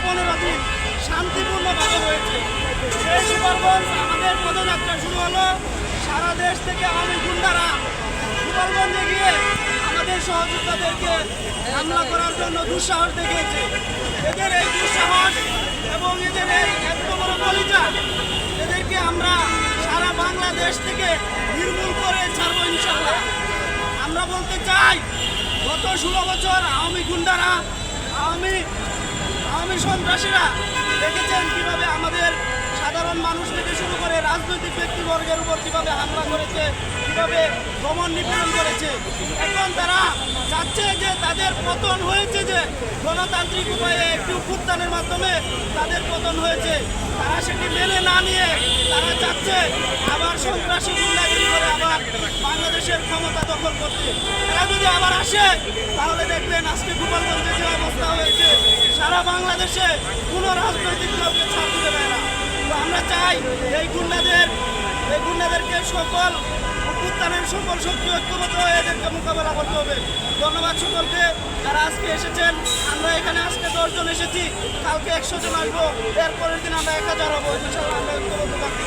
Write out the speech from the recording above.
15 দিন শান্তিপূর্ণভাবে হয়েছে। সেই গোপালগঞ্জ আমাদের পদযাত্রা শুরু হলো, সারা দেশ থেকে আওয়ামী গুন্ডারা গোপালগঞ্জে গিয়ে আমাদের সহযোদ্ধাদেরকে হামলা করার জন্য দুঃসাহস দেখিয়েছে। এদের এই দুঃসাহস এবং এদের এই এত বড় কলিজা, এদেরকে আমরা সারা বাংলাদেশ থেকে নির্মূল করে ছাড়বো ইনশাল্লাহ। আমরা বলতে চাই, গত 16 বছর আওয়ামী গুন্ডারা, আওয়ামী সন্ত্রাসীরা দেখেছেন কিভাবে আমাদের সাধারণ মানুষ থেকে শুরু করে রাজনৈতিক ব্যক্তিবর্গের উপর কিভাবে হামলা করেছে, কিভাবে দমন নিপীড়ন করেছে। এখন তারা চাচ্ছে যে তাদের পতন হয়েছে, যে গণতান্ত্রিক উপায়ে একটি অভ্যুত্থানের মাধ্যমে তাদের পতন হয়েছে, তারা সেটি মেনে না নিয়ে তারা চাচ্ছে আবার সন্ত্রাসী গুন্ডাগিরি করে আবার বাংলাদেশের ক্ষমতা দখল করতে। এরা যদি আবার আসে তাহলে দেখবেন আজকে গোপালগঞ্জে যে অবস্থা হয়েছে, সারা বাংলাদেশে কোনো রাজনৈতিক দলকে ছাড় দিতে পারে না। তো আমরা চাই এই গুন্ডাদেরকে সকল অভ্যুত্থানের সকল শক্তি ঐক্যবদ্ধ হয়ে এদেরকে মোকাবেলা করতে হবে। ধন্যবাদ সকলকে যারা আজকে এসেছেন। আমরা এখানে আজকে 10 জন এসেছি, কালকে 100 জন আসবো, এরপরের দিন আমরা 1000 হবো। ইনশাআল্লাহ আমরা ঐক্যবদ্ধ থাকবো।